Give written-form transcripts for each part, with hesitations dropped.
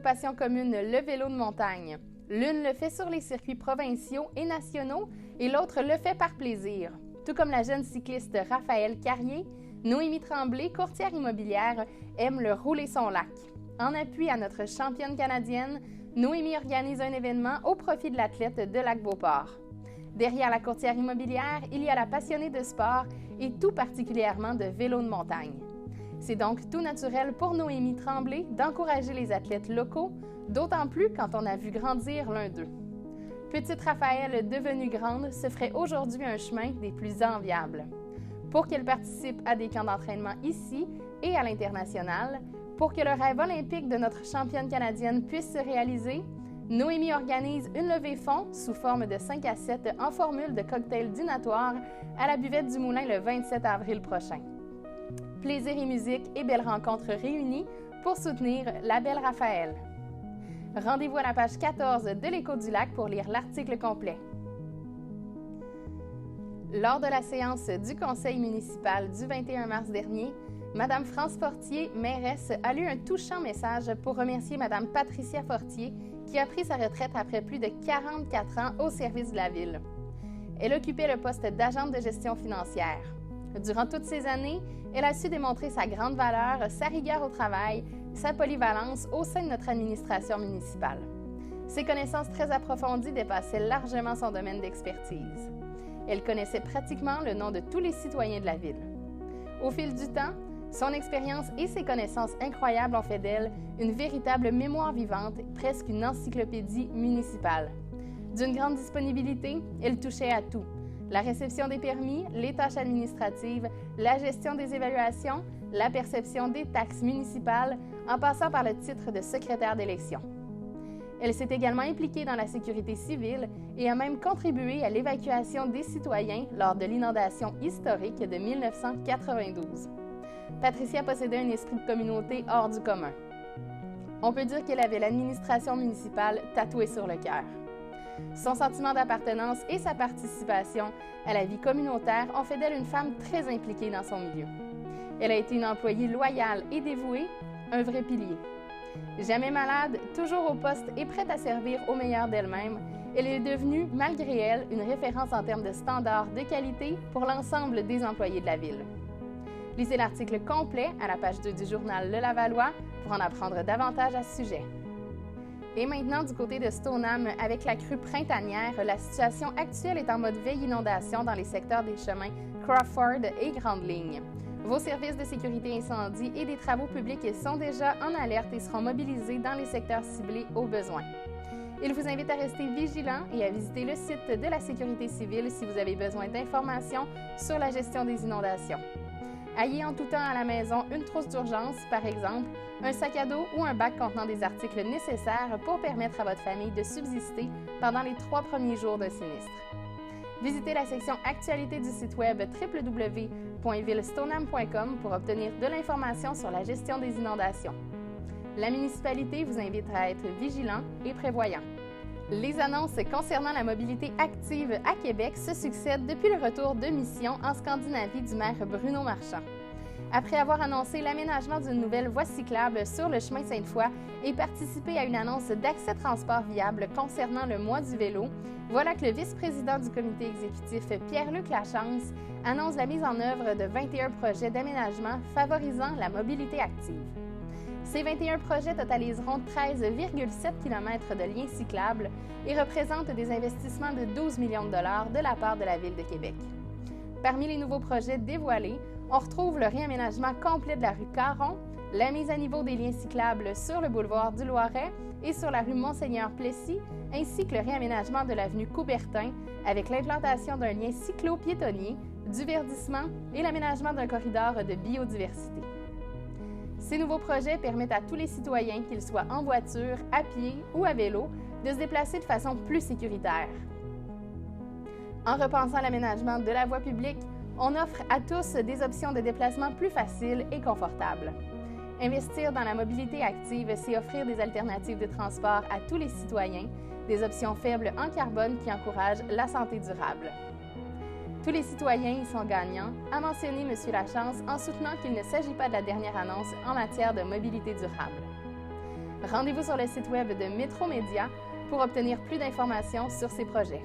passions communes le vélo de montagne. L'une le fait sur les circuits provinciaux et nationaux et l'autre le fait par plaisir. Tout comme la jeune cycliste Raphaël Carrier, Noémie Tremblay, courtière immobilière, aime le rouler son lac. En appui à notre championne canadienne, Noémie organise un événement au profit de l'athlète de Lac-Beauport. Derrière la courtière immobilière, il y a la passionnée de sport et tout particulièrement de vélo de montagne. C'est donc tout naturel pour Noémie Tremblay d'encourager les athlètes locaux, d'autant plus quand on a vu grandir l'un d'eux. Petite Raphaël, devenue grande, se ferait aujourd'hui un chemin des plus enviables. Pour qu'elle participe à des camps d'entraînement ici et à l'international, pour que le rêve olympique de notre championne canadienne puisse se réaliser, Noémie organise une levée fonds sous forme de 5 à 7 en formule de cocktail dînatoire à la buvette du Moulin le 27 avril prochain. Plaisir et musique et belles rencontres réunies pour soutenir la belle Raphaël. Rendez-vous à la page 14 de l'Écho du Lac pour lire l'article complet. Lors de la séance du conseil municipal du 21 mars dernier, Mme France Fortier, mairesse, a lu un touchant message pour remercier Mme Patricia Fortier qui a pris sa retraite après plus de 44 ans au service de la ville. Elle occupait le poste d'agente de gestion financière. Durant toutes ces années, elle a su démontrer sa grande valeur, sa rigueur au travail, sa polyvalence au sein de notre administration municipale. Ses connaissances très approfondies dépassaient largement son domaine d'expertise. Elle connaissait pratiquement le nom de tous les citoyens de la ville. Au fil du temps, son expérience et ses connaissances incroyables ont fait d'elle une véritable mémoire vivante, presque une encyclopédie municipale. D'une grande disponibilité, elle touchait à tout. La réception des permis, les tâches administratives, la gestion des évaluations, la perception des taxes municipales, en passant par le titre de secrétaire d'élection. Elle s'est également impliquée dans la sécurité civile et a même contribué à l'évacuation des citoyens lors de l'inondation historique de 1992. Patricia possédait un esprit de communauté hors du commun. On peut dire qu'elle avait l'administration municipale tatouée sur le cœur. Son sentiment d'appartenance et sa participation à la vie communautaire ont fait d'elle une femme très impliquée dans son milieu. Elle a été une employée loyale et dévouée, un vrai pilier. Jamais malade, toujours au poste et prête à servir au meilleur d'elle-même, elle est devenue, malgré elle, une référence en termes de standards de qualité pour l'ensemble des employés de la ville. Lisez l'article complet à la page 2 du journal Le Lavallois pour en apprendre davantage à ce sujet. Et maintenant, du côté de Stoneham, avec la crue printanière, la situation actuelle est en mode veille inondation dans les secteurs des chemins Crawford et Grande Ligne. Vos services de sécurité incendie et des travaux publics sont déjà en alerte et seront mobilisés dans les secteurs ciblés au besoin. Il vous invite à rester vigilant et à visiter le site de la Sécurité civile si vous avez besoin d'informations sur la gestion des inondations. Ayez en tout temps à la maison une trousse d'urgence, par exemple, un sac à dos ou un bac contenant des articles nécessaires pour permettre à votre famille de subsister pendant les 3 premiers jours d'un sinistre. Visitez la section Actualité du site web www.villestoneham.com pour obtenir de l'information sur la gestion des inondations. La municipalité vous invite à être vigilant et prévoyant. Les annonces concernant la mobilité active à Québec se succèdent depuis le retour de mission en Scandinavie du maire Bruno Marchand. Après avoir annoncé l'aménagement d'une nouvelle voie cyclable sur le chemin Sainte-Foy et participé à une annonce d'accès transport viable concernant le mois du vélo, voilà que le vice-président du comité exécutif Pierre-Luc Lachance annonce la mise en œuvre de 21 projets d'aménagement favorisant la mobilité active. Ces 21 projets totaliseront 13,7 km de liens cyclables et représentent des investissements de 12 millions de dollars de la part de la Ville de Québec. Parmi les nouveaux projets dévoilés, on retrouve le réaménagement complet de la rue Caron, la mise à niveau des liens cyclables sur le boulevard du Loiret et sur la rue Monseigneur-Plessis, ainsi que le réaménagement de l'avenue Coubertin avec l'implantation d'un lien cyclo-piétonnier, du verdissement et l'aménagement d'un corridor de biodiversité. Ces nouveaux projets permettent à tous les citoyens, qu'ils soient en voiture, à pied ou à vélo, de se déplacer de façon plus sécuritaire. En repensant l'aménagement de la voie publique, on offre à tous des options de déplacement plus faciles et confortables. Investir dans la mobilité active, c'est offrir des alternatives de transport à tous les citoyens, des options faibles en carbone qui encouragent la santé durable. Tous les citoyens y sont gagnants, a mentionné M. Lachance en soutenant qu'il ne s'agit pas de la dernière annonce en matière de mobilité durable. Rendez-vous sur le site web de Métromédia pour obtenir plus d'informations sur ces projets.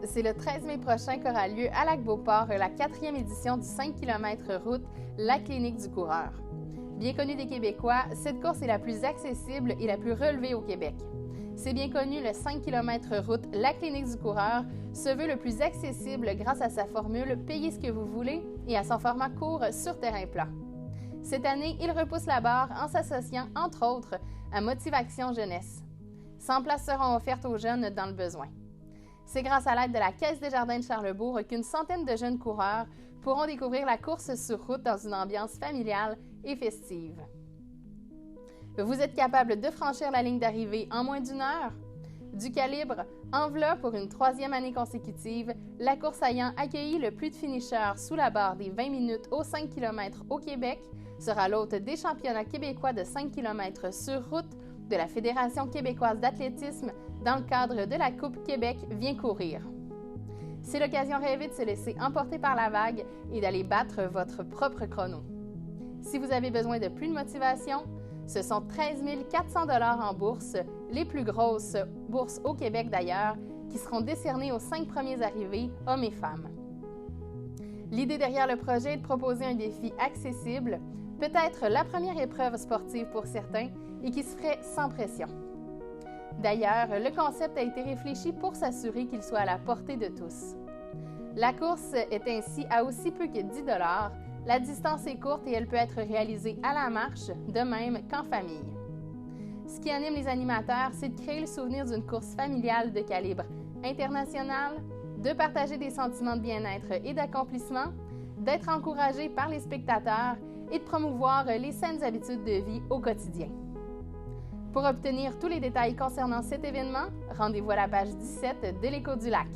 C'est le 13 mai prochain qu'aura lieu à Lac-Beauport la 4e édition du 5 km route La Clinique du coureur. Bien connue des Québécois, cette course est la plus accessible et la plus relevée au Québec. C'est bien connu, le 5 km route La Clinique du coureur se veut le plus accessible grâce à sa formule « Payez ce que vous voulez » et à son format court sur terrain plat. Cette année, il repousse la barre en s'associant, entre autres, à Motivation Jeunesse. 100 places seront offertes aux jeunes dans le besoin. C'est grâce à l'aide de la Caisse des Jardins de Charlesbourg qu'une centaine de jeunes coureurs pourront découvrir la course sur route dans une ambiance familiale et festive. Vous êtes capable de franchir la ligne d'arrivée en moins d'1 heure? Du calibre Enveloppe pour une 3e année consécutive, la course ayant accueilli le plus de finishers sous la barre des 20 minutes au 5 km au Québec sera l'hôte des championnats québécois de 5 km sur route de la Fédération québécoise d'athlétisme dans le cadre de la Coupe Québec Viens courir. C'est l'occasion rêvée de se laisser emporter par la vague et d'aller battre votre propre chrono. Si vous avez besoin de plus de motivation, ce sont 13 400 $ en bourse, les plus grosses bourses au Québec d'ailleurs, qui seront décernées aux 5 premiers arrivés, hommes et femmes. L'idée derrière le projet est de proposer un défi accessible, peut-être la première épreuve sportive pour certains, et qui se ferait sans pression. D'ailleurs, le concept a été réfléchi pour s'assurer qu'il soit à la portée de tous. La course est ainsi à aussi peu que 10 $. La distance est courte et elle peut être réalisée à la marche, de même qu'en famille. Ce qui anime les animateurs, c'est de créer le souvenir d'une course familiale de calibre international, de partager des sentiments de bien-être et d'accomplissement, d'être encouragé par les spectateurs et de promouvoir les saines habitudes de vie au quotidien. Pour obtenir tous les détails concernant cet événement, rendez-vous à la page 17 de l'Écho du Lac.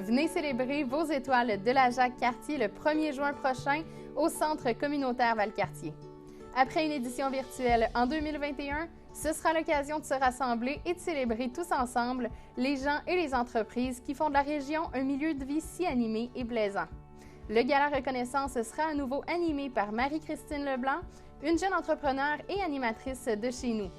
Venez célébrer vos étoiles de la Jacques-Cartier le 1er juin prochain au Centre communautaire Valcartier. Après une édition virtuelle en 2021, ce sera l'occasion de se rassembler et de célébrer tous ensemble les gens et les entreprises qui font de la région un milieu de vie si animé et plaisant. Le gala reconnaissance sera à nouveau animé par Marie-Christine Leblanc, une jeune entrepreneure et animatrice de chez nous.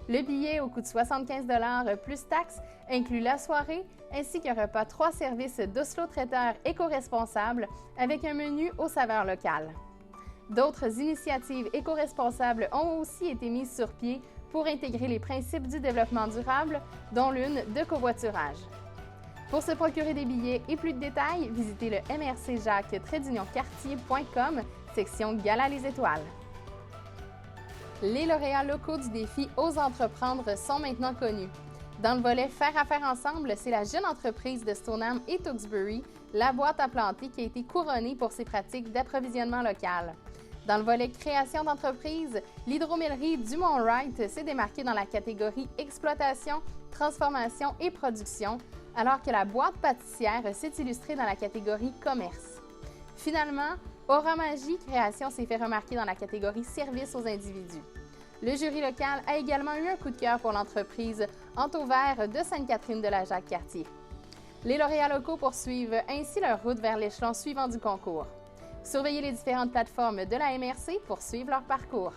Le billet, au coût de 75 $ plus taxes, inclut la soirée ainsi qu'un repas 3 services d'Oslo Traiteur éco-responsable avec un menu aux saveurs locales. D'autres initiatives éco-responsables ont aussi été mises sur pied pour intégrer les principes du développement durable, dont l'une de covoiturage. Pour se procurer des billets et plus de détails, visitez le mrcjacques-cartier.com, section Gala les étoiles. Les lauréats locaux du défi Ose entreprendre sont maintenant connus. Dans le volet Faire affaire ensemble, c'est la jeune entreprise de Stoneham et Tewksbury, la boîte à planter, qui a été couronnée pour ses pratiques d'approvisionnement local. Dans le volet Création d'entreprise, l'hydromillerie Dumont-Wright s'est démarquée dans la catégorie Exploitation, Transformation et Production, alors que la boîte pâtissière s'est illustrée dans la catégorie Commerce. Finalement, Aura Magie Création s'est fait remarquer dans la catégorie Service aux individus. Le jury local a également eu un coup de cœur pour l'entreprise Entovert de Sainte-Catherine-de-la-Jacques-Cartier. Les lauréats locaux poursuivent ainsi leur route vers l'échelon suivant du concours. Surveillez les différentes plateformes de la MRC pour suivre leur parcours.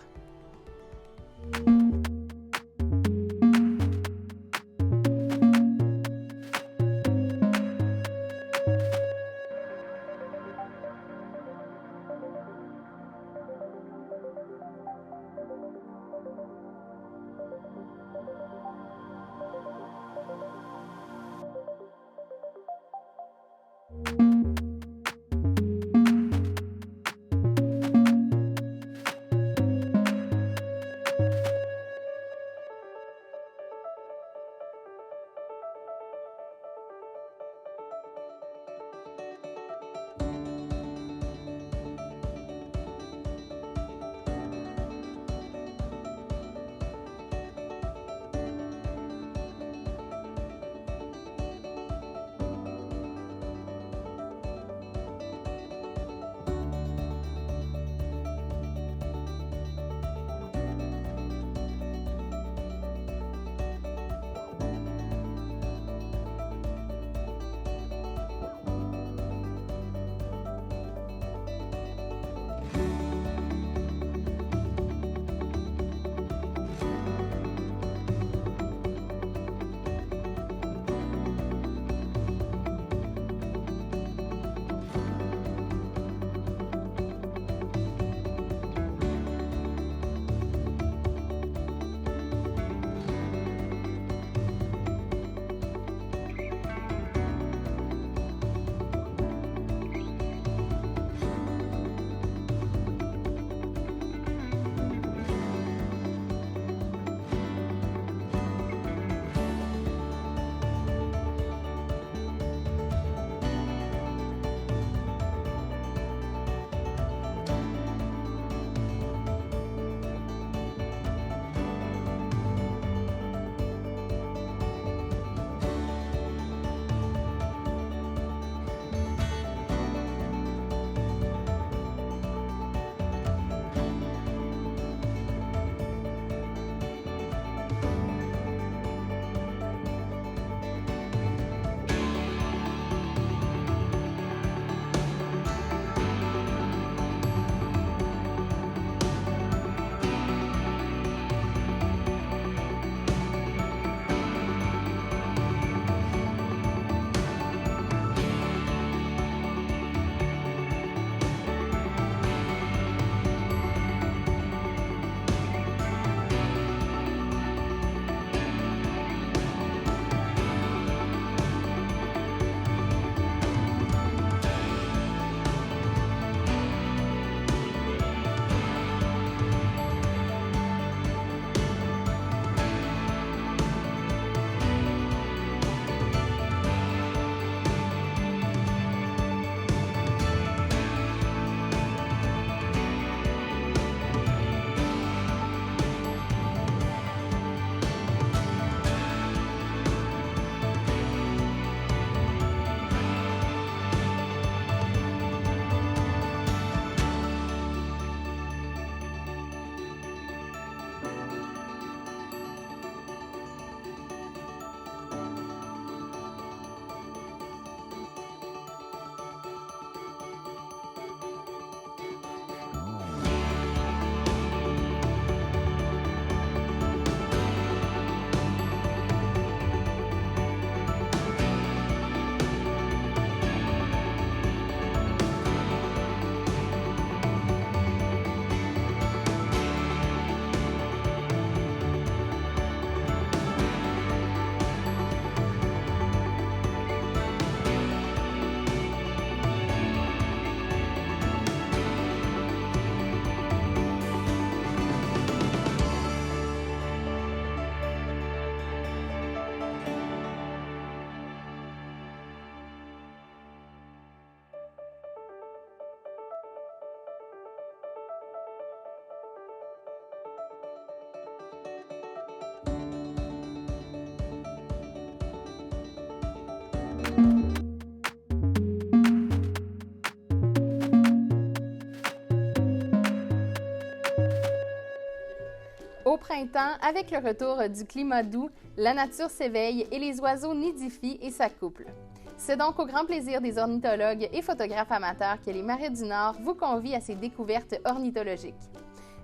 Au printemps, avec le retour du climat doux, la nature s'éveille et les oiseaux nidifient et s'accouplent. C'est donc au grand plaisir des ornithologues et photographes amateurs que les Marais du Nord vous convient à ces découvertes ornithologiques.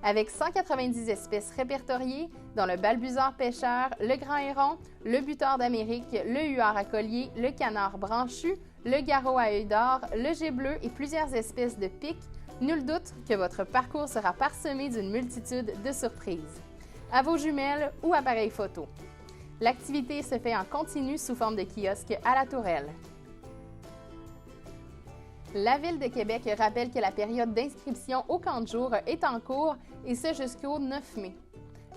Avec 190 espèces répertoriées, dont le balbuzard pêcheur, le grand héron, le butor d'Amérique, le huard à collier, le canard branchu, le garrot à œil d'or, le jet bleu et plusieurs espèces de pics, nul doute que votre parcours sera parsemé d'une multitude de surprises. À vos jumelles ou appareils photo. L'activité se fait en continu sous forme de kiosque à la Tourelle. La Ville de Québec rappelle que la période d'inscription au camp de jour est en cours et ce jusqu'au 9 mai.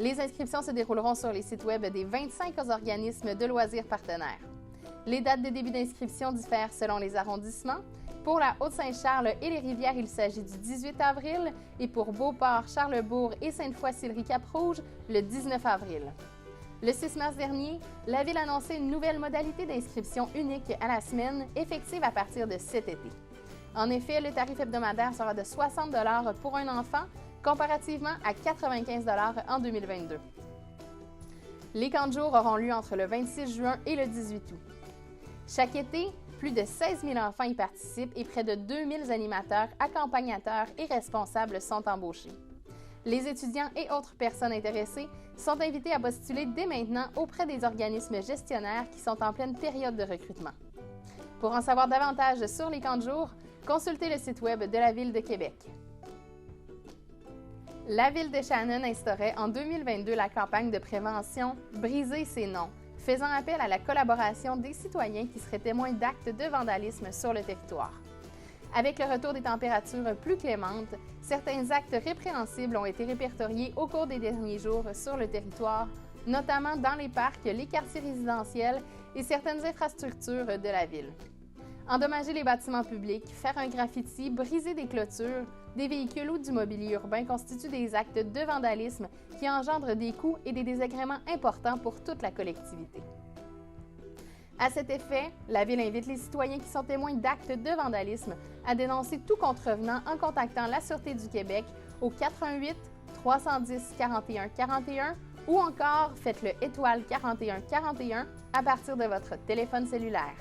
Les inscriptions se dérouleront sur les sites web des 25 organismes de loisirs partenaires. Les dates de début d'inscription diffèrent selon les arrondissements. Pour la Haute-Saint-Charles et les Rivières, il s'agit du 18 avril et pour Beauport, Charlesbourg et Sainte-Foy-Sillery-Cap-Rouge, le 19 avril. Le 6 mars dernier, la Ville annonçait une nouvelle modalité d'inscription unique à la semaine, effective à partir de cet été. En effet, le tarif hebdomadaire sera de 60 $ pour un enfant, comparativement à 95 $ en 2022. Les camps de jour auront lieu entre le 26 juin et le 18 août. Chaque été, plus de 16 000 enfants y participent et près de 2 000 animateurs, accompagnateurs et responsables sont embauchés. Les étudiants et autres personnes intéressées sont invités à postuler dès maintenant auprès des organismes gestionnaires qui sont en pleine période de recrutement. Pour en savoir davantage sur les camps de jour, consultez le site web de la Ville de Québec. La Ville de Shannon instaurait en 2022 la campagne de prévention « Briser ses noms », faisant appel à la collaboration des citoyens qui seraient témoins d'actes de vandalisme sur le territoire. Avec le retour des températures plus clémentes, certains actes répréhensibles ont été répertoriés au cours des derniers jours sur le territoire, notamment dans les parcs, les quartiers résidentiels et certaines infrastructures de la ville. Endommager les bâtiments publics, faire un graffiti, briser des clôtures, des véhicules ou du mobilier urbain constituent des actes de vandalisme qui engendrent des coûts et des désagréments importants pour toute la collectivité. À cet effet, la Ville invite les citoyens qui sont témoins d'actes de vandalisme à dénoncer tout contrevenant en contactant la Sûreté du Québec au 418 310 41 41 ou encore faites le étoile 41 41 à partir de votre téléphone cellulaire.